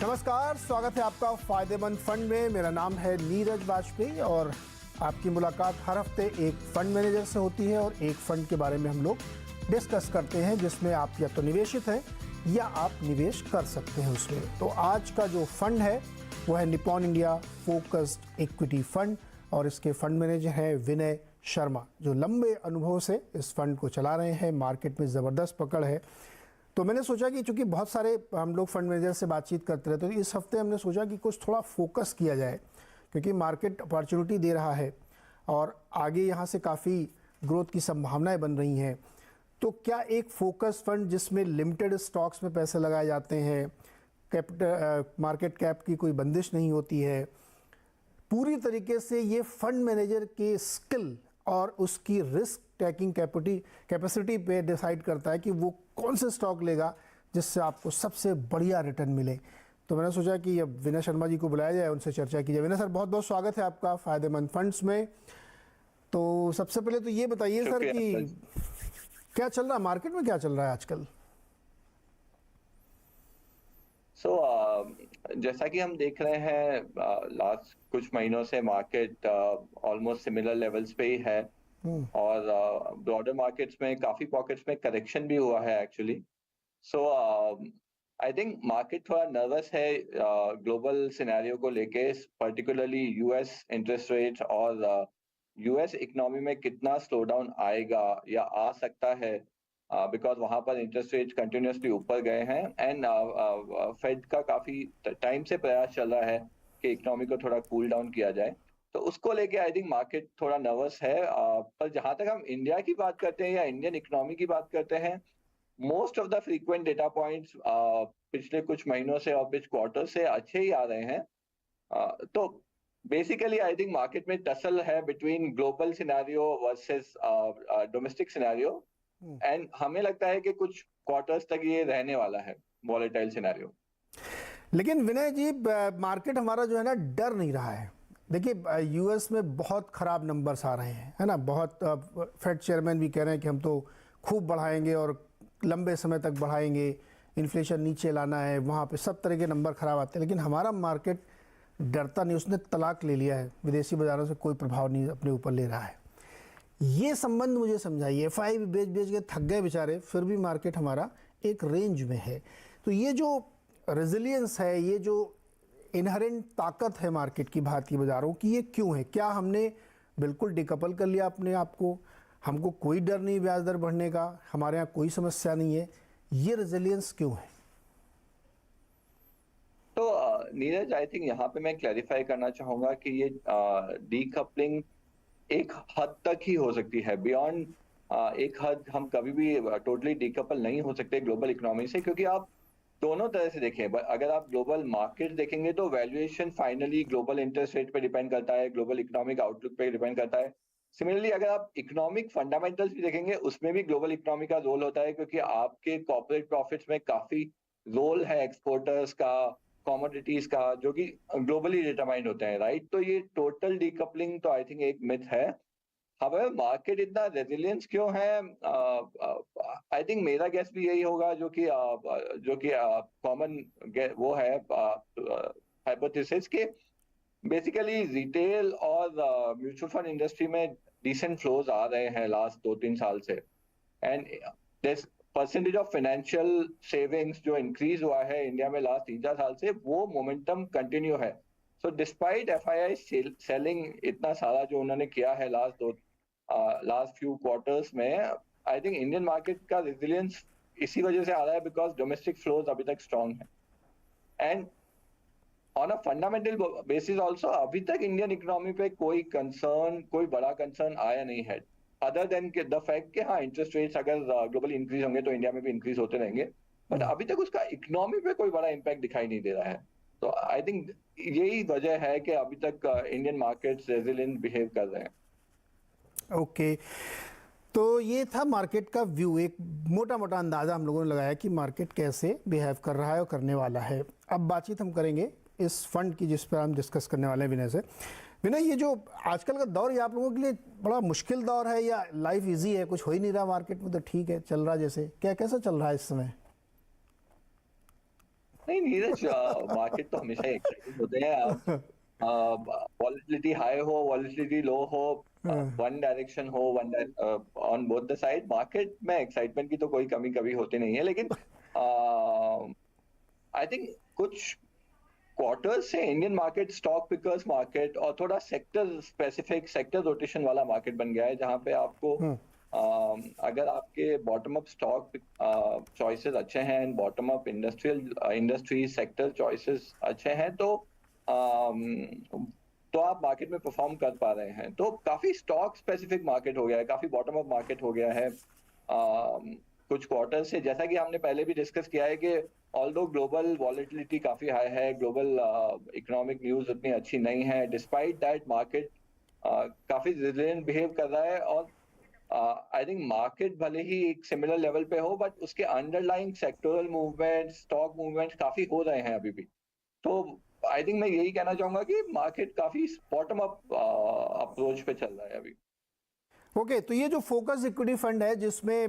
नमस्कार, स्वागत है आपका फायदेमंद फंड में। मेरा नाम है नीरज वाजपेयी और आपकी मुलाकात हर हफ्ते एक फंड मैनेजर से होती है और एक फंड के बारे में हम लोग डिस्कस करते हैं जिसमें आप या तो निवेशित हैं या आप निवेश कर सकते हैं उसमें। तो आज का जो फंड है वो है Nippon India focused equity fund और इसके फंड मैनेजर हैं विनय शर्मा, जो लंबे अनुभव से इस फंड को चला रहे हैं। मार्केट में ज़बरदस्त पकड़ है। तो मैंने सोचा कि चूंकि बहुत सारे हम लोग फंड मैनेजर से बातचीत करते रहते हैं, तो इस हफ्ते हमने सोचा कि कुछ थोड़ा फोकस किया जाए क्योंकि मार्केट अपॉर्चुनिटी दे रहा है और आगे यहाँ से काफ़ी ग्रोथ की संभावनाएं बन रही हैं। तो क्या एक फोकस फंड जिसमें लिमिटेड स्टॉक्स में पैसे लगाए जाते हैं, मार्केट कैप की कोई बंदिश नहीं होती है, पूरी तरीके से ये फंड मैनेजर के स्किल और उसकी रिस्क टेकिंग कैपेसिटी पे डिसाइड करता है कि वो कौन से स्टॉक लेगा जिससे आपको सबसे बढ़िया रिटर्न मिले। तो मैंने सोचा कि अब विनय शर्मा जी को बुलाया जाए, उनसे चर्चा की जाए। विनय सर, बहुत बहुत स्वागत है आपका फायदेमंद फंड्स में। तो सबसे पहले तो ये बताइए सर कि क्या चल रहा है मार्केट में, क्या चल रहा है आजकल? जैसा कि हम देख रहे हैं लास्ट कुछ महीनों से मार्केट ऑलमोस्ट सिमिलर लेवल्स पे ही है और ब्रॉडर मार्केट्स में काफी पॉकेट्स में करेक्शन भी हुआ है actually. So I think market थोड़ा नर्वस है ग्लोबल सिनेरियो को लेके, पर्टिकुलरली यूएस इंटरेस्ट रेट्स और यूएस इकोनॉमी में कितना स्लो डाउन आएगा या आ सकता है, बिकॉज वहां पर इंटरेस्ट रेट कंटिन्यूसली ऊपर गए हैं एंड फेड का काफी टाइम से प्रयास चल रहा है कि इकोनॉमी को थोड़ा कूल डाउन किया जाए। तो उसको लेके आई थिंक मार्केट थोड़ा नर्वस है। पर जहां तक हम इंडिया की बात करते हैं या इंडियन इकोनॉमी की बात करते हैं, most of the frequent data points पिछले कुछ महीनों से और कुछ क्वार्टर से अच्छे ही आ रहे हैं। तो बेसिकली आई थिंक मार्केट में टसल है between global scenario versus domestic scenario and हमें लगता है कि कुछ क्वार्टर्स तक ये रहने वाला है वॉलेटाइल सिनेरियो। लेकिन विनय जी, मार्केट हमारा जो है ना डर नहीं रहा है। देखिए, यूएस में बहुत ख़राब नंबर्स आ रहे हैं, है ना। बहुत फेड चेयरमैन भी कह रहे हैं कि हम तो खूब बढ़ाएंगे और लंबे समय तक बढ़ाएंगे, इन्फ्लेशन नीचे लाना है। वहाँ पे सब तरह के नंबर ख़राब आते हैं, लेकिन हमारा मार्केट डरता नहीं। उसने तलाक ले लिया है, विदेशी बाज़ारों से कोई प्रभाव नहीं अपने ऊपर ले रहा है। ये संबंध मुझे समझाइए। एफआई भी बेच बेच के थक गए बेचारे, फिर भी मार्केट हमारा एक रेंज में है। तो ये जो रेजिलियंस है, ये जो इनहेरेंट ताकत है मार्केट की, भारतीय बाज़ारों की, ये क्यों है? क्या हमने बिल्कुल डिकपल कर लिया अपने आप को? हमको कोई डर नहीं ब्याज दर बढ़ने का, हमारे यहाँ कोई समस्या नहीं है, ये रेजिलियंस क्यों है? तो नीरज, आई थिंक यहाँ पे मैं क्लैरिफाई करना चाहूंगा कि ये डीकपलिंग एक हद तक ही हो सकती है। बियॉन्ड एक हद हम कभी भी टोटली डीकपल नहीं हो सकते ग्लोबल इकोनॉमी से, क्योंकि आप दोनों तरह से देखें। अगर आप ग्लोबल मार्केट देखेंगे तो valuation finally global interest rate पे डिपेंड करता है, ग्लोबल इकोनॉमिक आउटलुक पे डिपेंड करता है। सिमिलरली अगर आप इकोनॉमिक फंडामेंटल्स भी देखेंगे, उसमें भी ग्लोबल इकोनॉमी का रोल होता है, क्योंकि आपके कॉर्पोरेट प्रॉफिट्स में काफी रोल है एक्सपोर्टर्स का, कमोडिटीज का, जो कि ग्लोबली डिटरमाइंड होते हैं, राइट। तो ये टोटल डीकपलिंग तो आई थिंक एक मिथ है। हमें मार्केट इतना रेजिलियंस क्यों है? आई थिंक मेरा गेस भी यही होगा, जो कि कॉमन वो है हाइपोथेसिस के बेसिकली रिटेल और म्यूचुअल फंड इंडस्ट्री में डिसेंट फ्लोज आ रहे हैं लास्ट 2-3 साल से and percentage of financial savings जो इंक्रीज हुआ है इंडिया में लास्ट 3-4 साल से, वो मोमेंटम कंटिन्यू है। सो डिस्पाइट एफआईआई सेलिंग इतना सारा जो उन्होंने किया है लास्ट फ्यू क्वार्टर्स में, आई थिंक इंडियन मार्केट का रेजिलियंस इसी वजह से आ रहा है बिकॉज डोमेस्टिक फ्लोज अभी तक स्ट्रांग है। And on a fundamental basis also अभी तक इंडियन इकोनॉमी पे कोई बड़ा कंसर्न आया नहीं है, अदर देन द फैक्ट कि हाँ, इंटरेस्ट रेट्स अगर ग्लोबली इंक्रीज होंगे तो इंडिया में भी इंक्रीज होते रहेंगे, बट अभी तक उसका इकोनॉमी पे कोई बड़ा इम्पैक्ट दिखाई नहीं दे रहा है। तो आई थिंक यही वजह है कि अभी तक इंडियन मार्केट्स रेजिलिएंट बिहेव कर रहे हैं। ओके, तो ये था मार्केट का व्यू। एक मोटा मोटा अंदाज़ा हम लोगों ने लगाया कि मार्केट कैसे बिहेव कर रहा है और करने वाला है। अब बातचीत हम करेंगे इस फंड की जिस पर हम डिस्कस करने वाले हैं विनय से। विनय, ये जो आजकल का दौर, ये आप लोगों के लिए बड़ा मुश्किल दौर है या लाइफ इजी है? कुछ हो ही नहीं रहा मार्केट में तो ठीक है, चल रहा जैसे, क्या कैसा चल रहा है इस समय? नहीं नीरज, मार्केट तो हमेशा एक्साइटिंग होते हैं। आप वॉलेटिलिटी हाई हो, वॉलेटिलिटी लो हो, वन डायरेक्शन हो, one on both the side, market में एक्साइटमेंट की तो कोई कमी कभी होती नहीं है। लेकिन आई थिंक कुछ क्वार्टर्स से Indian market stock pickers market और थोड़ा सेक्टर स्पेसिफिक सेक्टर रोटेशन वाला मार्केट बन गया है, जहां पे आपको अगर आपके बॉटम अप स्टॉक चॉइसेस अच्छे हैं, bottom up industry sector choices अच्छे हैं, तो आप मार्केट में परफॉर्म कर पा रहे हैं। तो काफी स्टॉक स्पेसिफिक मार्केट हो गया है, काफी बॉटम अप मार्केट हो गया है कुछ क्वार्टर से। जैसा कि हमने पहले भी डिस्कस किया है कि ऑल्दो ग्लोबल वॉलेटिलिटी काफी हाई है, ग्लोबल इकोनॉमिक न्यूज उतनी अच्छी नहीं है, डिस्पाइट दैट मार्केट काफी रिजिलिएंट बिहेव कर रहा है। और आई थिंक मार्केट भले ही एक सिमिलर लेवल पे हो, बट उसके underlying sectoral movement, stock movement काफी हो रहे हैं अभी भी। तो आई थिंक मैं यही कहना चाहूंगा कि मार्केट काफी बॉटम अप अप्रोच पे चल रहा है अभी। ओके, तो ये जो फोकस इक्विटी फंड है जिसमें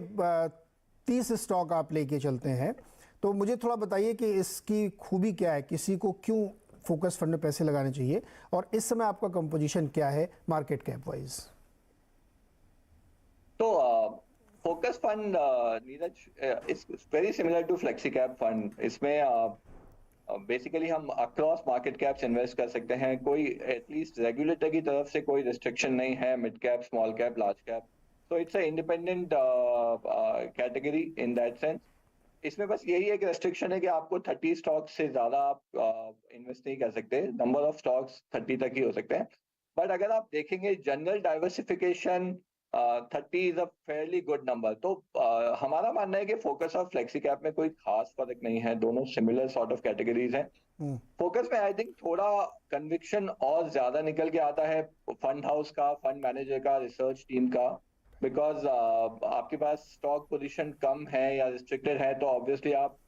30 स्टॉक आप लेके चलते हैं, तो मुझे थोड़ा बताइए कि इसकी खूबी क्या है, किसी को क्यों फोकस फंड में पैसे लगाने चाहिए, और इस समय आपका कंपोजिशन क्या है मार्केट कैप वाइज? तो focus fund Neeraj is very similar to flexi cap fund. इसमें बेसिकली हम अक्रॉस मार्केट कैप्स इन्वेस्ट कर सकते हैं, कोई एटलीस्ट रेगुलेटर की तरफ से कोई रिस्ट्रिक्शन नहीं है, mid cap, small cap, large cap. तो it's a independent category in that sense. इसमें बस यही एक रेस्ट्रिक्शन है कि आपको 30 स्टॉक्स से ज्यादा आप इन्वेस्ट नहीं कर सकते, नंबर ऑफ स्टॉक्स 30 तक ही हो सकते हैं। बट अगर आप देखेंगे general diversification 30 is a fairly good number. तो हमारा मानना है कि फोकस और फ्लेक्सी कैप में कोई खास फर्क नहीं है, दोनों सिमिलर सॉर्ट ऑफ कैटेगरीज हैं। फोकस में आई थिंक थोड़ा कन्विक्शन और ज्यादा निकल के आता है फंड हाउस का, फंड मैनेजर का, रिसर्च टीम का, बिकॉज आपके पास स्टॉक पोजीशन कम है या रिस्ट्रिक्टेड है, तो ऑब्वियसली आप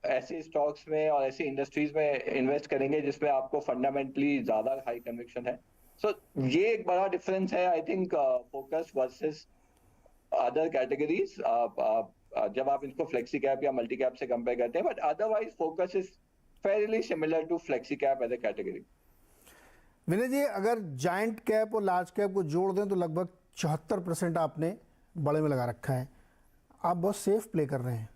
ऐसे स्टॉक्स में और ऐसी इंडस्ट्रीज में इन्वेस्ट करेंगे जिसमें आपको फंडामेंटली ज्यादा हाई कन्विक्शन है। सो ये एक बड़ा डिफरेंस है I think focus versus other categories, जब आप इनको फ्लेक्सी कैप या मल्टी कैप से कंपेयर करते हैं। But otherwise focus is fairly similar to flexi cap as a category. Vinay ji, अगर जायंट कैप और लार्ज कैप को जोड़ दें तो लगभग 74% आपने बड़े में लगा रखा है। आप बहुत सेफ प्ले कर रहे हैं।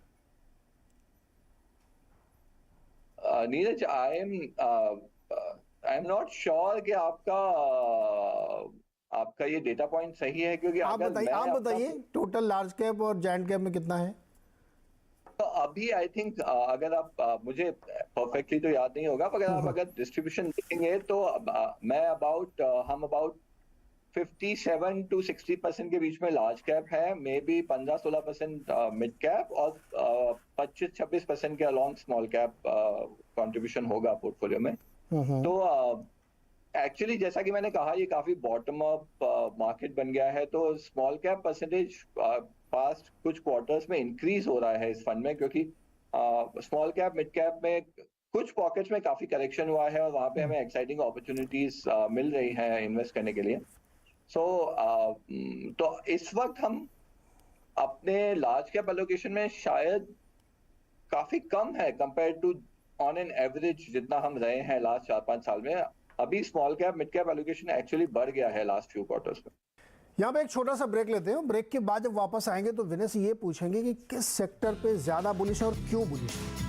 Neeraj, I am not sure कि आपका ये डेटा पॉइंट सही है, क्योंकि आप बताइए टोटल लार्ज कैप और जायंट कैप में कितना है? तो अभी आई थिंक अगर आप मुझे परफेक्टली तो याद नहीं होगा, मगर आप अगर डिस्ट्रीब्यूशन देखेंगे तो मैं हम अबाउट 57 to 60% के बीच में लार्ज कैप है, मे बी 15-16% मिड कैप, और 25-26% के अलॉन्ग स्मॉल कैप कंट्रीब्यूशन होगा पोर्टफोलियो में। तो एक्चुअली जैसा कि मैंने कहा, ये काफी बॉटम अप मार्केट बन गया है। तो स्मॉल कैप परसेंटेज पास्ट कुछ क्वार्टर्स में इंक्रीज हो रहा है इस फंड में, क्योंकि स्मॉल कैप, मिड कैप में कुछ पॉकेट्स में काफी करेक्शन हुआ है और वहां पे हमें एक्साइटिंग अपॉर्चुनिटीज मिल रही हैं इन्वेस्ट करने के लिए। तो इस वक्त हम अपने लार्ज कैप एलोकेशन में शायद काफी कम है compare to on an average जितना हम रहे हैं लास्ट 4-5 साल में। अभी small cap, mid cap allocation actually बढ़ गया है लास्ट फ्यू क्वार्टर्स में। यहाँ पे एक छोटा सा ब्रेक लेते हैं। ब्रेक के बाद जब वापस आएंगे तो विनय से ये पूछेंगे कि किस सेक्टर पे ज्यादा बुलिश है और क्यों बुलिश है।